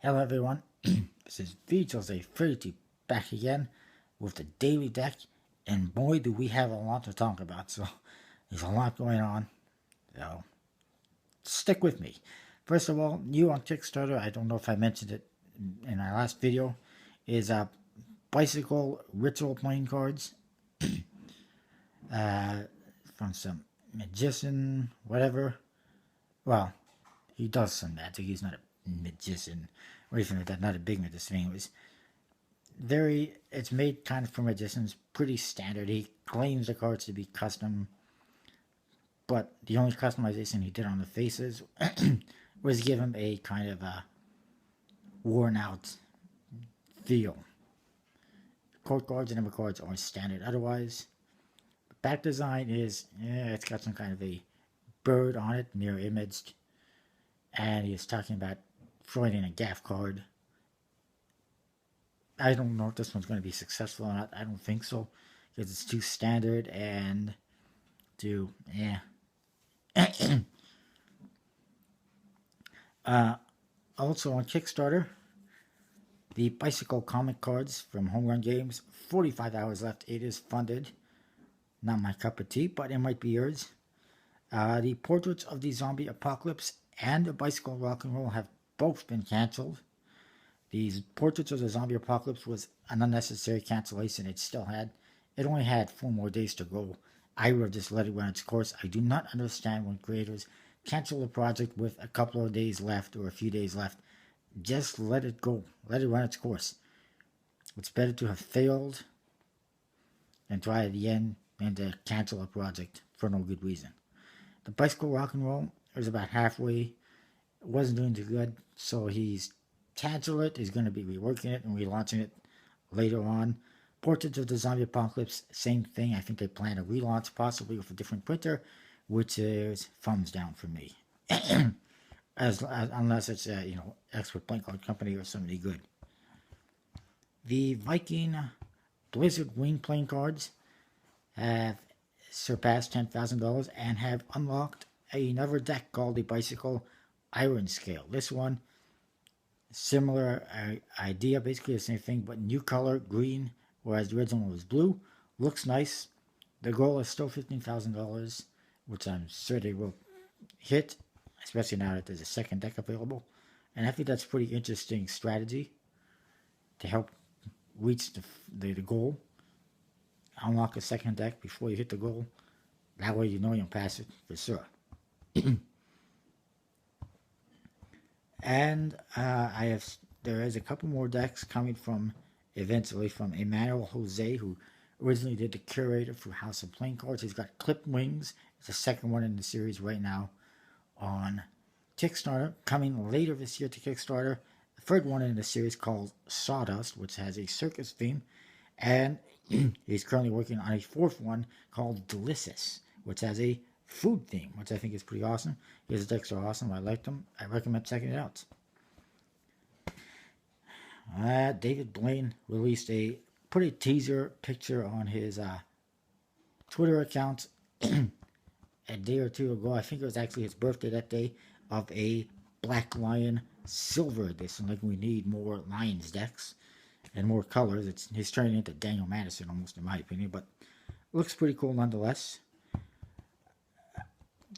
Hello everyone, this is VJose32 back again with the daily deck, and boy do we have a lot to talk about, so there's a lot going on, so stick with me. First of all, new on Kickstarter, I don't know if I mentioned it in our last video, is bicycle ritual playing cards from some magician, whatever. Well, he does some magic, he's not a magician or anything like that, not a big magician anyways. It's made kind of for magicians, pretty standard. He claims the cards to be custom, but the only customization he did on the faces was give him a kind of a worn out feel. Court cards and number cards are standard otherwise. The back design is, it's got some kind of a bird on it, mirror imaged, and he's talking about throwing in a gaff card. I don't know if this one's going to be successful or not. I don't think so, because it's too standard and too, also on Kickstarter, the bicycle comic cards from Home Run Games, 45 hours left. It is funded. Not my cup of tea, but it might be yours. The portraits of the zombie apocalypse and the bicycle rock and roll have both been cancelled. The portraits of the zombie apocalypse was an unnecessary cancellation. It only had 4 more days to go. I would have just let it run its course. I do not understand when creators cancel a project with a couple of days left or a few days left. Just let it go. Let it run its course. It's better to have failed than try at the end and to cancel a project for no good reason. The bicycle rock and roll was about halfway. It wasn't doing too good, so he's canceled it. He's going to be reworking it and relaunching it later on. Portraits of the Zombie Apocalypse, same thing. I think they plan a relaunch, possibly with a different printer, which is thumbs down for me. Unless it's a expert playing card company or somebody good. The Viking Blizzard Wing playing cards have surpassed $10,000 and have unlocked another deck called the Bicycle Iron Scale. This one, similar idea, basically the same thing, but new color, green, whereas the original was blue. Looks nice. The goal is still $15,000, which I'm sure they will hit, especially now that there's a second deck available. And I think that's a pretty interesting strategy to help reach the goal. Unlock a second deck before you hit the goal. That way you know you'll pass it for sure. And there is a couple more decks coming from eventually from Emmanuel Jose, who originally did the curator for House of Playing Cards. He's got Clipped Wings. It's the second one in the series right now on Kickstarter. Coming later this year to Kickstarter, the third one in the series called Sawdust, which has a circus theme. And he's currently working on a fourth one called Delicious, which has a food theme, which I think is pretty awesome. His decks are awesome. I like them. I recommend checking it out. David Blaine released put a teaser picture on his Twitter account a day or two ago. I think it was actually his birthday that day, of a Black Lion Silver edition. Like, we need more Lions decks and more colors. He's turning into Daniel Madison almost, in my opinion, but looks pretty cool nonetheless.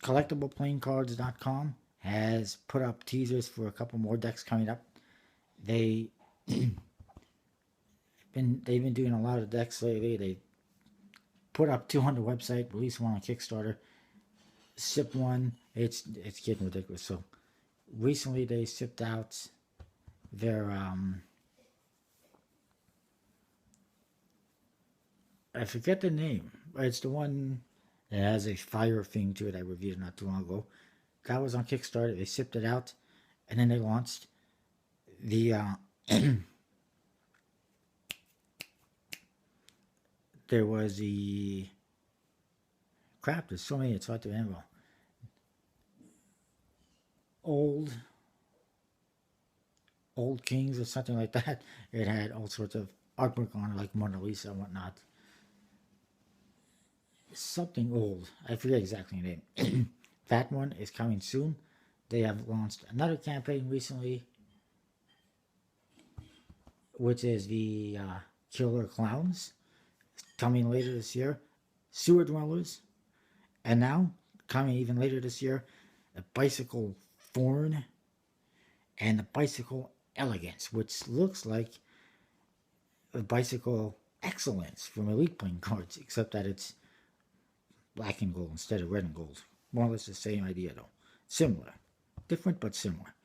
CollectiblePlayingCards.com has put up teasers for a couple more decks coming up. They've been doing a lot of decks lately. They put up 200 website, released one on Kickstarter, shipped one. It's getting ridiculous. So recently they shipped out their I forget the name, but it's the one that has a fire thing to it. I reviewed it not too long ago. That was on Kickstarter. They shipped it out, and then they launched the there was the crap. There's so many. It's hard to remember. Old Kings or something like that. It had all sorts of artwork on it, like Mona Lisa and whatnot. Something old. I forget exactly the name. That one is coming soon. They have launched another campaign recently which is the Killer Clowns, coming later this year. Sewer Dwellers, and now coming even later this year, the Bicycle Thorn and the Bicycle Elegance, which looks like the Bicycle Excellence from Elite playing cards, except that it's black and gold instead of red and gold. More or less the same idea though. Similar. Different but similar.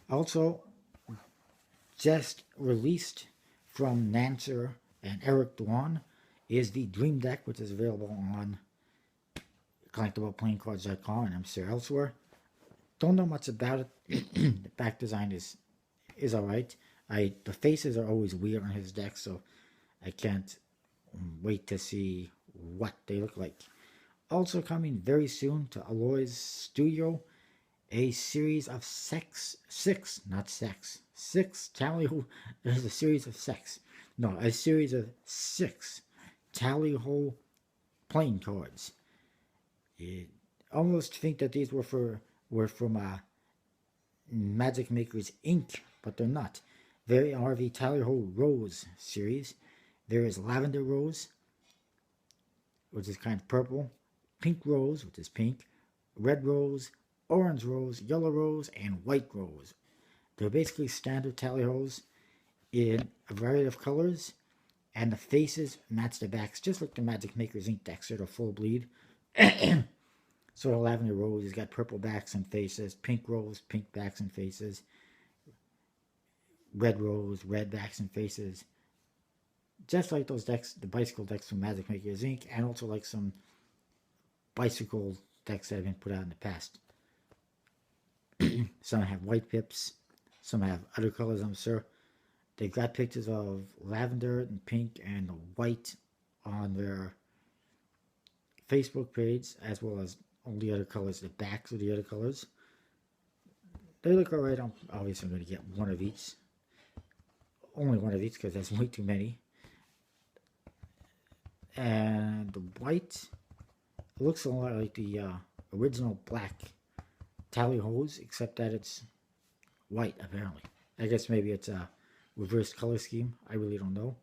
Also, just released from Nancer and Eric Dwan is the Dream Deck, which is available on collectibleplayingcards.com and I'm sure elsewhere. Don't know much about it. The back design is alright. The faces are always weird on his deck, so I can't wait to see what they look like. Also coming very soon to Alloy's studio, a series of six tally-ho. There's a series of a series of 6 tally-ho playing cards. You almost think that these were from Magic Makers Inc., but they're not. There are the Tally-Ho Rose series. There is Lavender Rose, which is kind of purple, Pink Rose, which is pink, Red Rose, Orange Rose, Yellow Rose, and White Rose. They're basically standard Tally-Hos in a variety of colors, and the faces match the backs, just like the Magic Makers Inc. decks that are full bleed. So the Lavender Rose has got purple backs and faces, Pink Rose, pink backs and faces, Red Rose, red backs and faces. Just like those decks, the bicycle decks from Magic Makers Inc., and also like some bicycle decks that have been put out in the past. Some have white pips, some have other colors, I'm sure. They've got pictures of lavender and pink and white on their Facebook page, as well as all the other colors, the backs of the other colors. They look alright. Obviously, I'm going to get one of each. Only one of each, because that's way too many. And the white looks a lot like the original black Tally-Hos, except that it's white, apparently. I guess maybe it's a reverse color scheme. I really don't know.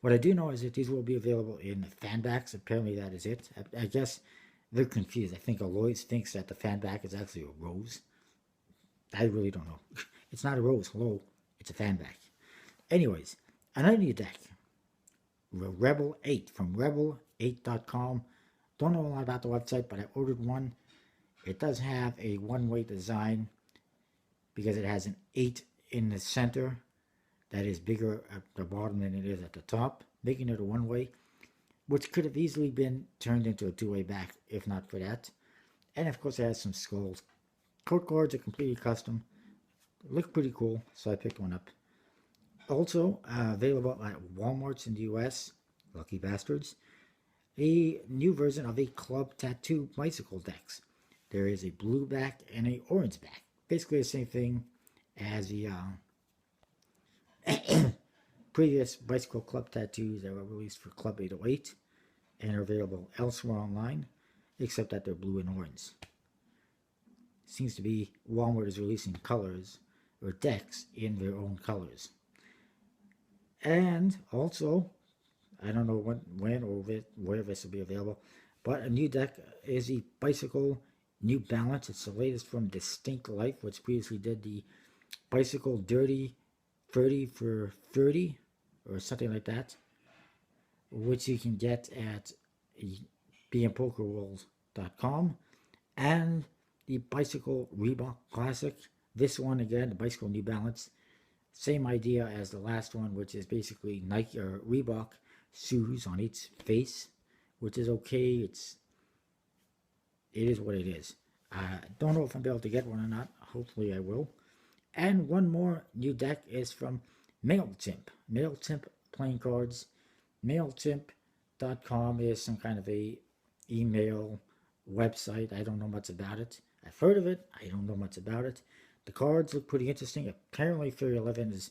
What I do know is that these will be available in fan backs. Apparently that is it. I guess they're confused. I think Alloys thinks that the fan back is actually a rose. I really don't know. It's not a rose. Hello. It's a fan back. Anyways, another new deck. Rebel 8 from rebel8.com. Don't know a lot about the website, but I ordered one. It does have a one-way design because it has an 8 in the center that is bigger at the bottom than it is at the top, making it a one-way, which could have easily been turned into a two-way back if not for that. And of course it has some skulls. Code cards are completely custom. Look pretty cool, so I picked one up. Also available at Walmarts in the US, lucky bastards, a new version of a Club Tattoo bicycle decks. There is a blue back and a orange back. Basically the same thing as the previous bicycle club tattoos that were released for Club 808 and are available elsewhere online, except that they're blue and orange. Seems to be Walmart is releasing colors or decks in their own colors. And also, I don't know when or where this will be available, but a new deck is the Bicycle New Balance. It's the latest from Distinct Life, which previously did the Bicycle Dirty 30 for 30 or something like that, which you can get at bmpokerworld.com, and the Bicycle Reebok Classic. This one again, the Bicycle New Balance, same idea as the last one, which is basically Nike or Reebok shoes on each face, which is okay. It is what it is. I don't know if I'll be able to get one or not. Hopefully I will. And one more new deck is from MailChimp. MailChimp playing cards. MailChimp.com is some kind of a email website. I don't know much about it. I've heard of it. I don't know much about it. The cards look pretty interesting. Apparently Fury 11 is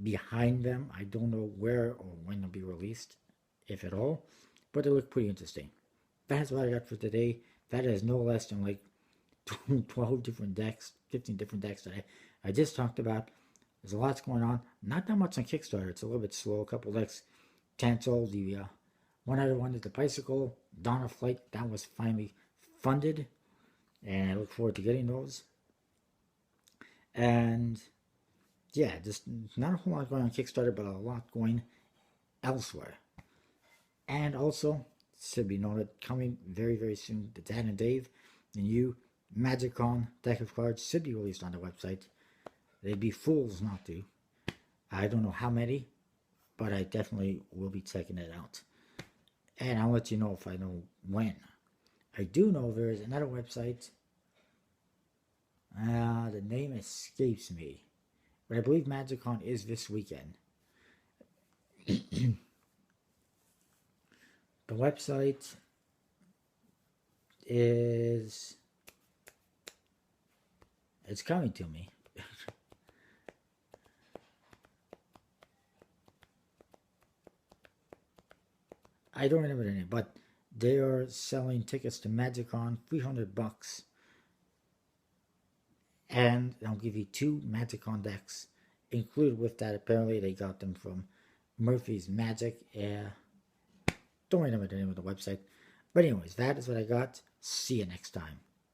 behind them. I don't know where or when they'll be released, if at all. But they look pretty interesting. That's what I got for today. That is no less than like 12 different decks, 15 different decks that I just talked about. There's a lot going on. Not that much on Kickstarter. It's a little bit slow. A couple X canceled. The one other one is the bicycle Dawn of Flight. That was finally funded, and I look forward to getting those. And yeah, just not a whole lot going on Kickstarter, but a lot going elsewhere. And also, should be noted, coming very, very soon, the Dan and Dave, the new MagicCon deck of cards should be released on the website. They'd be fools not to. I don't know how many, but I definitely will be checking it out. And I'll let you know if I know when. I do know there is another website. The name escapes me. But I believe MagicCon is this weekend. The website is... It's coming to me. I don't remember the name, but they are selling tickets to MagicCon, $300. And they'll give you 2 MagicCon decks. Included with that, apparently they got them from Murphy's Magic. Don't remember the name of the website. But anyways, that is what I got. See you next time.